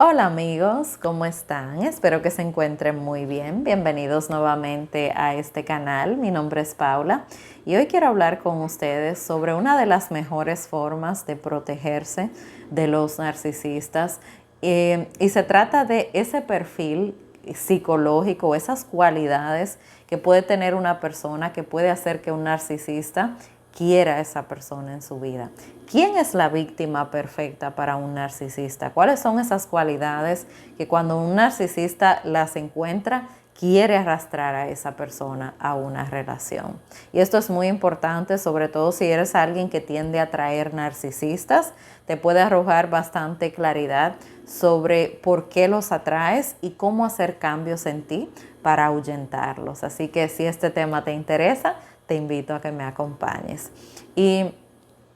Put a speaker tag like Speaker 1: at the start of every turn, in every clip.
Speaker 1: Hola amigos, ¿cómo están? Espero que se encuentren muy bien. Bienvenidos nuevamente a este canal. Mi nombre es Paula y hoy quiero hablar con ustedes sobre una de las mejores formas de protegerse de los narcisistas. Y se trata de ese perfil psicológico, esas cualidades que puede tener una persona que puede hacer que un narcisista quiera a esa persona en su vida. ¿Quién es la víctima perfecta para un narcisista? ¿Cuáles son esas cualidades que cuando un narcisista las encuentra, quiere arrastrar a esa persona a una relación? Y esto es muy importante, sobre todo si eres alguien que tiende a atraer narcisistas, te puede arrojar bastante claridad sobre por qué los atraes y cómo hacer cambios en ti para ahuyentarlos. Así que si este tema te interesa, te invito a que me acompañes. ¿Y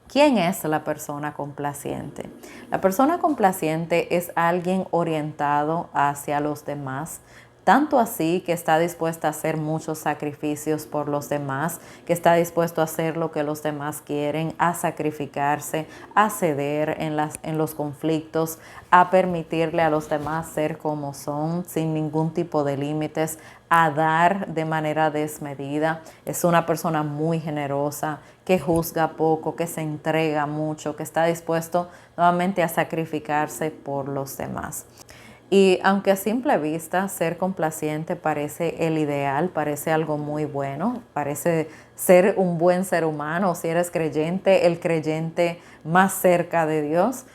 Speaker 1: quién es la persona complaciente? La persona complaciente es alguien orientado hacia los demás, tanto así que está dispuesta a hacer muchos sacrificios por los demás, que está dispuesto a hacer lo que los demás quieren, a sacrificarse, a ceder en los conflictos, a permitirle a los demás ser como son, sin ningún tipo de límites, a dar de manera desmedida. Es una persona muy generosa, que juzga poco, que se entrega mucho, que está dispuesto nuevamente a sacrificarse por los demás. Y aunque a simple vista ser complaciente parece el ideal, parece algo muy bueno, parece ser un buen ser humano, si eres creyente, el creyente más cerca de Dios,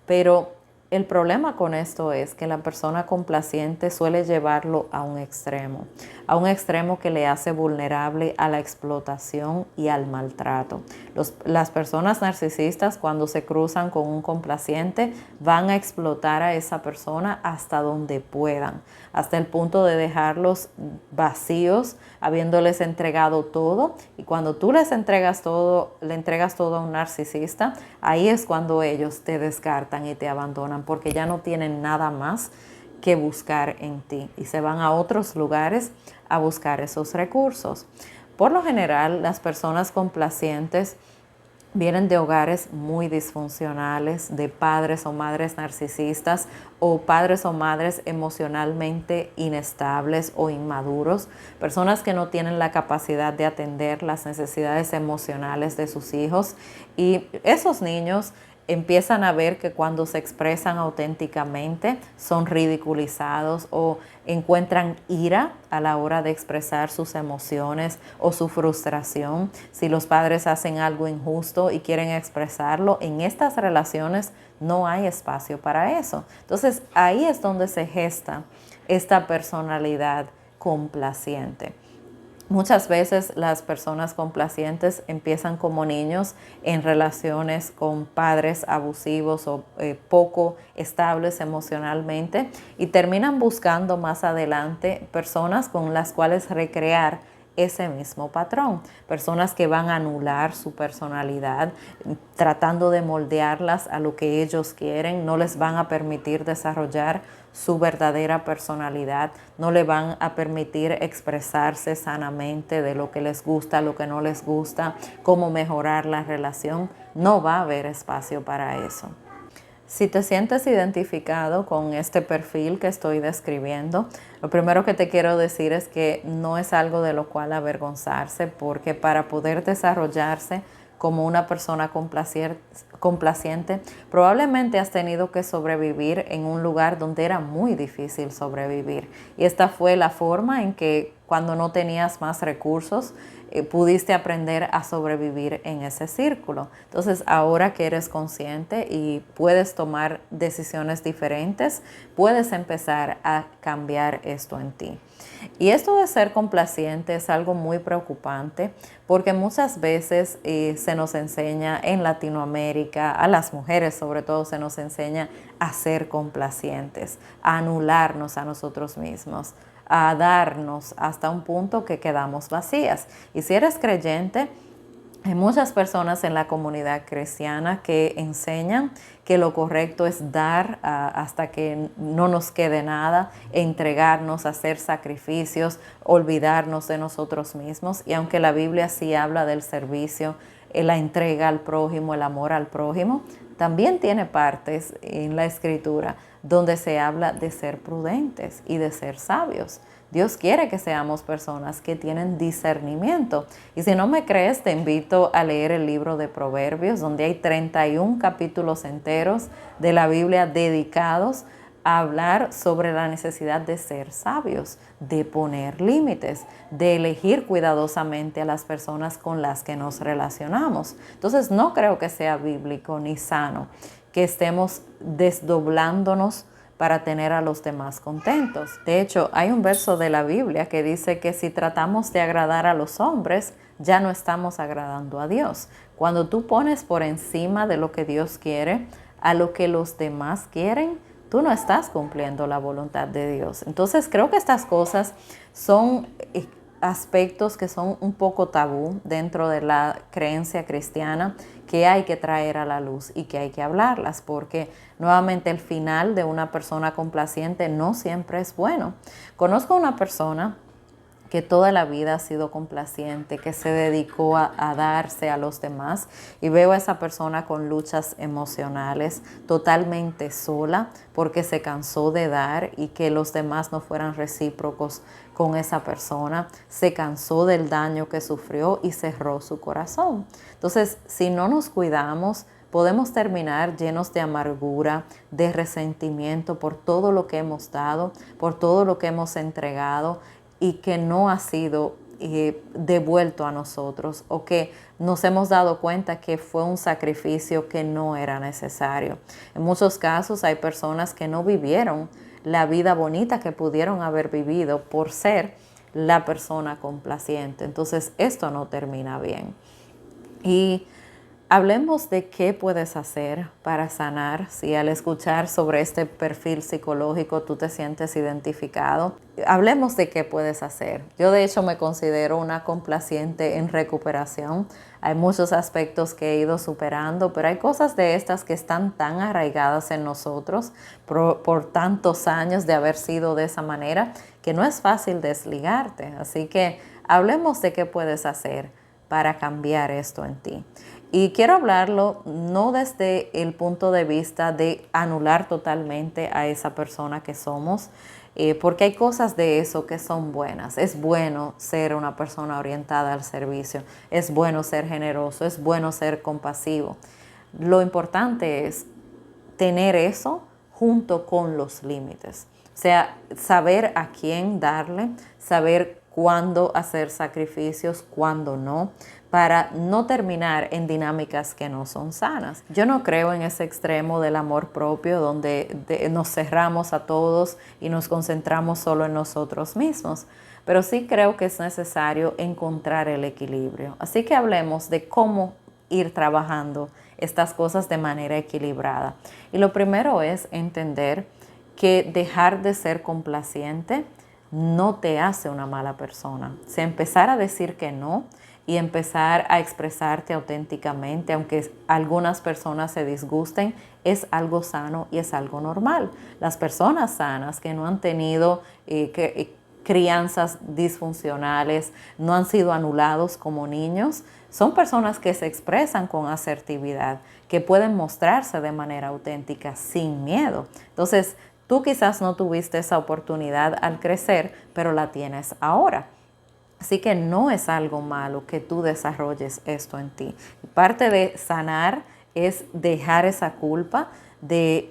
Speaker 1: pero el problema con esto es que la persona complaciente suele llevarlo a un extremo que le hace vulnerable a la explotación y al maltrato. Las personas narcisistas, cuando se cruzan con un complaciente, van a explotar a esa persona hasta donde puedan, hasta el punto de dejarlos vacíos, habiéndoles entregado todo. Y cuando tú le entregas todo a un narcisista, ahí es cuando ellos te descartan y te abandonan, porque ya no tienen nada más que buscar en ti y se van a otros lugares a buscar esos recursos. Por lo general, las personas complacientes vienen de hogares muy disfuncionales, de padres o madres narcisistas o padres o madres emocionalmente inestables o inmaduros, personas que no tienen la capacidad de atender las necesidades emocionales de sus hijos, y esos niños empiezan a ver que cuando se expresan auténticamente son ridiculizados o encuentran ira a la hora de expresar sus emociones o su frustración. Si los padres hacen algo injusto y quieren expresarlo, en estas relaciones no hay espacio para eso. Entonces ahí es donde se gesta esta personalidad complaciente. Muchas veces las personas complacientes empiezan como niños en relaciones con padres abusivos o poco estables emocionalmente, y terminan buscando más adelante personas con las cuales recrear ese mismo patrón. Personas que van a anular su personalidad, tratando de moldearlas a lo que ellos quieren, no les van a permitir desarrollar su verdadera personalidad, no le van a permitir expresarse sanamente de lo que les gusta, lo que no les gusta, cómo mejorar la relación. No va a haber espacio para eso. Si te sientes identificado con este perfil que estoy describiendo, lo primero que te quiero decir es que no es algo de lo cual avergonzarse, porque para poder desarrollarse como una persona complaciente, probablemente has tenido que sobrevivir en un lugar donde era muy difícil sobrevivir. Y esta fue la forma en que, cuando no tenías más recursos, pudiste aprender a sobrevivir en ese círculo. Entonces, ahora que eres consciente y puedes tomar decisiones diferentes, puedes empezar a cambiar esto en ti. Y esto de ser complaciente es algo muy preocupante, porque muchas veces se nos enseña en Latinoamérica, a las mujeres sobre todo se nos enseña a ser complacientes, a anularnos a nosotros mismos, a darnos hasta un punto que quedamos vacías. Y si eres creyente, hay muchas personas en la comunidad cristiana que enseñan que lo correcto es dar hasta que no nos quede nada, entregarnos, hacer sacrificios, olvidarnos de nosotros mismos. Y aunque la Biblia sí habla del servicio, la entrega al prójimo, el amor al prójimo, también tiene partes en la Escritura donde se habla de ser prudentes y de ser sabios. Dios quiere que seamos personas que tienen discernimiento. Y si no me crees, te invito a leer el libro de Proverbios, donde hay 31 capítulos enteros de la Biblia dedicados a hablar sobre la necesidad de ser sabios, de poner límites, de elegir cuidadosamente a las personas con las que nos relacionamos. Entonces, no creo que sea bíblico ni sano que estemos desdoblándonos para tener a los demás contentos. De hecho, hay un verso de la Biblia que dice que si tratamos de agradar a los hombres, ya no estamos agradando a Dios. Cuando tú pones por encima de lo que Dios quiere a lo que los demás quieren, tú no estás cumpliendo la voluntad de Dios. Entonces, creo que estas cosas son aspectos que son un poco tabú dentro de la creencia cristiana, que hay que traer a la luz y que hay que hablarlas, porque nuevamente el final de una persona complaciente no siempre es bueno. Conozco una persona que toda la vida ha sido complaciente, que se dedicó a darse a los demás, y veo a esa persona con luchas emocionales, totalmente sola, porque se cansó de dar y que los demás no fueran recíprocos con esa persona, se cansó del daño que sufrió y cerró su corazón. Entonces, si no nos cuidamos, podemos terminar llenos de amargura, de resentimiento por todo lo que hemos dado, por todo lo que hemos entregado y que no ha sido devuelto a nosotros, o que nos hemos dado cuenta que fue un sacrificio que no era necesario. En muchos casos hay personas que no vivieron la vida bonita que pudieron haber vivido por ser la persona complaciente. Entonces esto no termina bien. Y hablemos de qué puedes hacer para sanar. Si al escuchar sobre este perfil psicológico tú te sientes identificado, hablemos de qué puedes hacer. Yo de hecho me considero una complaciente en recuperación. Hay muchos aspectos que he ido superando, pero hay cosas de estas que están tan arraigadas en nosotros por tantos años de haber sido de esa manera, que no es fácil desligarte. Así que hablemos de qué puedes hacer para cambiar esto en ti. Y quiero hablarlo no desde el punto de vista de anular totalmente a esa persona que somos, porque hay cosas de eso que son buenas. Es bueno ser una persona orientada al servicio, es bueno ser generoso, es bueno ser compasivo. Lo importante es tener eso junto con los límites. O sea, saber a quién darle, saber cuándo hacer sacrificios, cuándo no, para no terminar en dinámicas que no son sanas. Yo no creo en ese extremo del amor propio donde nos cerramos a todos y nos concentramos solo en nosotros mismos, pero sí creo que es necesario encontrar el equilibrio. Así que hablemos de cómo ir trabajando estas cosas de manera equilibrada. Y lo primero es entender que dejar de ser complaciente no te hace una mala persona. O sea, empezar a decir que no y empezar a expresarte auténticamente, aunque algunas personas se disgusten, es algo sano y es algo normal. Las personas sanas que no han tenido crianzas disfuncionales, no han sido anulados como niños, son personas que se expresan con asertividad, que pueden mostrarse de manera auténtica sin miedo. Entonces, tú quizás no tuviste esa oportunidad al crecer, pero la tienes ahora. Así que no es algo malo que tú desarrolles esto en ti. Parte de sanar es dejar esa culpa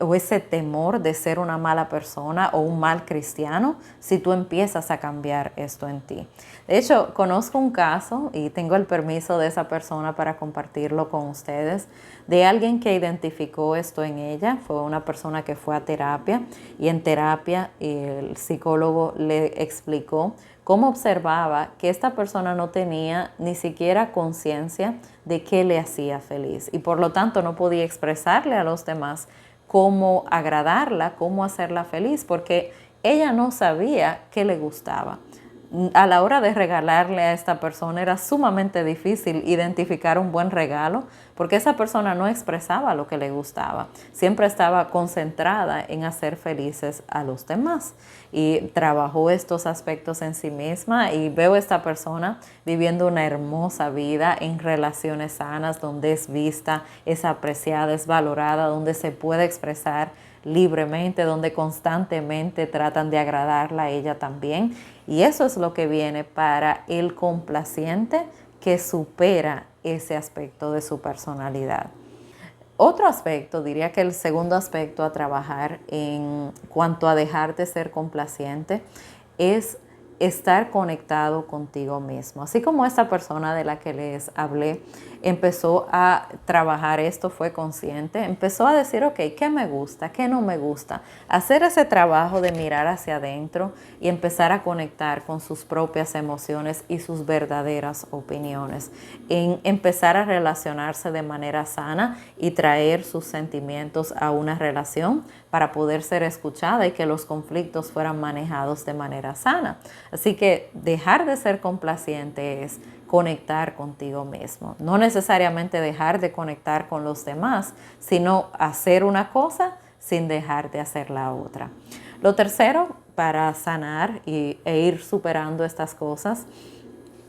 Speaker 1: o ese temor de ser una mala persona o un mal cristiano si tú empiezas a cambiar esto en ti. De hecho, conozco un caso y tengo el permiso de esa persona para compartirlo con ustedes, de alguien que identificó esto en ella. Fue una persona que fue a terapia y en terapia el psicólogo le explicó cómo observaba que esta persona no tenía ni siquiera conciencia de qué le hacía feliz y por lo tanto no podía expresarle a los demás cómo agradarla, cómo hacerla feliz, porque ella no sabía qué le gustaba. A la hora de regalarle a esta persona era sumamente difícil identificar un buen regalo porque esa persona no expresaba lo que le gustaba. Siempre estaba concentrada en hacer felices a los demás y trabajó estos aspectos en sí misma y veo a esta persona viviendo una hermosa vida en relaciones sanas donde es vista, es apreciada, es valorada, donde se puede expresar libremente, donde constantemente tratan de agradarla a ella también. Y eso es lo que viene para el complaciente que supera ese aspecto de su personalidad. Otro aspecto, diría que el segundo aspecto a trabajar en cuanto a dejar de ser complaciente es estar conectado contigo mismo. Así como esta persona de la que les hablé empezó a trabajar esto, fue consciente, empezó a decir, ok, ¿qué me gusta? ¿Qué no me gusta? Hacer ese trabajo de mirar hacia adentro y empezar a conectar con sus propias emociones y sus verdaderas opiniones. En empezar a relacionarse de manera sana y traer sus sentimientos a una relación para poder ser escuchada y que los conflictos fueran manejados de manera sana. Así que dejar de ser complaciente es conectar contigo mismo. No necesariamente dejar de conectar con los demás, sino hacer una cosa sin dejar de hacer la otra. Lo tercero, para sanar e ir superando estas cosas,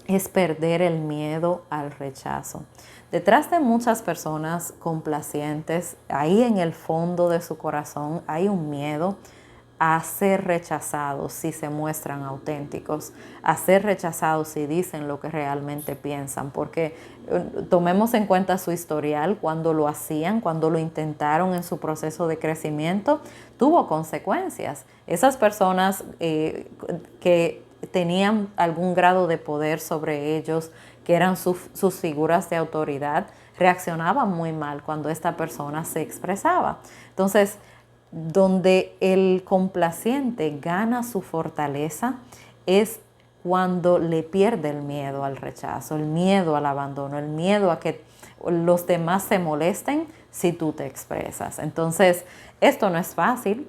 Speaker 1: es perder el miedo al rechazo. Detrás de muchas personas complacientes, ahí en el fondo de su corazón hay un miedo a ser rechazados si se muestran auténticos, a ser rechazados si dicen lo que realmente piensan, porque tomemos en cuenta su historial, cuando lo hacían, cuando lo intentaron en su proceso de crecimiento, tuvo consecuencias. Esas personas que tenían algún grado de poder sobre ellos, que eran sus figuras de autoridad, reaccionaban muy mal cuando esta persona se expresaba. Entonces, donde el complaciente gana su fortaleza es cuando le pierde el miedo al rechazo, el miedo al abandono, el miedo a que los demás se molesten si tú te expresas. Entonces, esto no es fácil,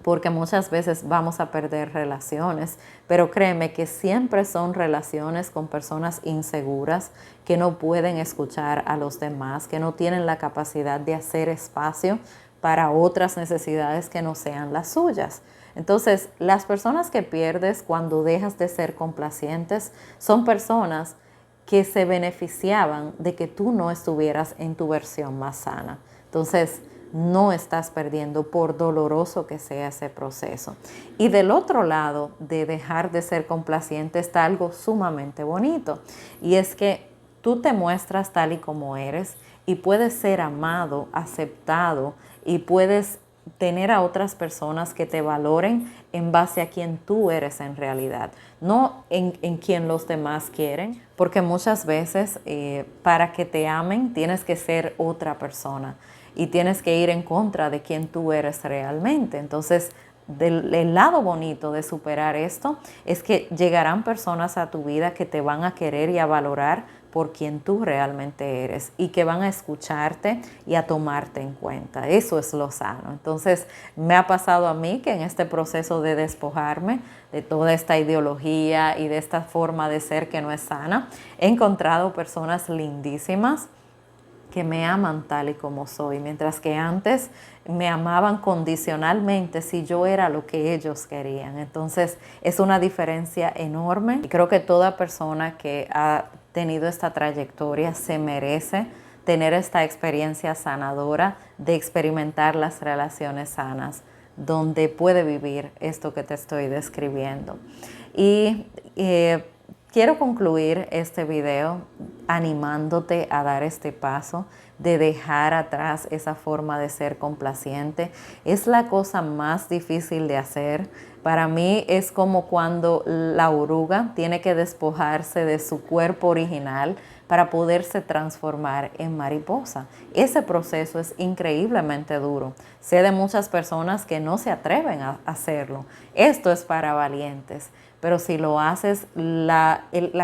Speaker 1: porque muchas veces vamos a perder relaciones, pero créeme que siempre son relaciones con personas inseguras que no pueden escuchar a los demás, que no tienen la capacidad de hacer espacio para otras necesidades que no sean las suyas. Entonces, las personas que pierdes cuando dejas de ser complacientes son personas que se beneficiaban de que tú no estuvieras en tu versión más sana. Entonces, no estás perdiendo por doloroso que sea ese proceso. Y del otro lado de dejar de ser complaciente está algo sumamente bonito. Y es que tú te muestras tal y como eres y puedes ser amado, aceptado y puedes tener a otras personas que te valoren en base a quien tú eres en realidad, no en quien los demás quieren, porque muchas veces para que te amen tienes que ser otra persona y tienes que ir en contra de quien tú eres realmente. Entonces, el lado bonito de superar esto es que llegarán personas a tu vida que te van a querer y a valorar por quien tú realmente eres y que van a escucharte y a tomarte en cuenta. Eso es lo sano. Entonces, me ha pasado a mí que en este proceso de despojarme de toda esta ideología y de esta forma de ser que no es sana, he encontrado personas lindísimas que me aman tal y como soy, mientras que antes me amaban condicionalmente si yo era lo que ellos querían. Entonces es una diferencia enorme y creo que toda persona que ha tenido esta trayectoria se merece tener esta experiencia sanadora de experimentar las relaciones sanas, donde puede vivir esto que te estoy describiendo. Y quiero concluir este video animándote a dar este paso de dejar atrás esa forma de ser complaciente. Es la cosa más difícil de hacer. Para mí es como cuando la oruga tiene que despojarse de su cuerpo original para poderse transformar en mariposa. Ese proceso es increíblemente duro. Sé de muchas personas que no se atreven a hacerlo. Esto es para valientes. Pero si lo haces, la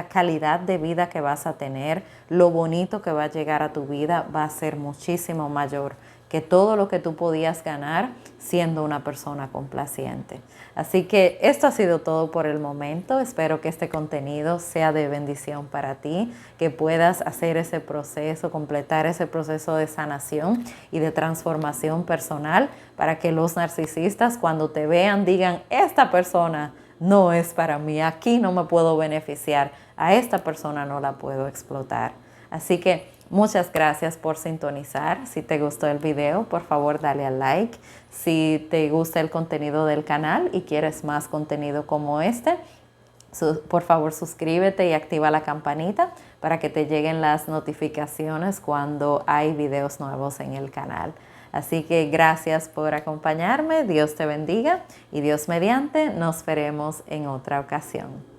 Speaker 1: calidad de vida que vas a tener, lo bonito que va a llegar a tu vida va a ser muchísimo mayor que todo lo que tú podías ganar siendo una persona complaciente. Así que esto ha sido todo por el momento. Espero que este contenido sea de bendición para ti, que puedas hacer ese proceso, completar ese proceso de sanación y de transformación personal para que los narcisistas cuando te vean digan, esta persona no es para mí, aquí no me puedo beneficiar, a esta persona no la puedo explotar. Así que Muchas gracias por sintonizar. Si te gustó el video, por favor dale al like. Si te gusta el contenido del canal y quieres más contenido como este, por favor suscríbete y activa la campanita para que te lleguen las notificaciones cuando hay videos nuevos en el canal. Así que gracias por acompañarme, Dios te bendiga y Dios mediante nos veremos en otra ocasión.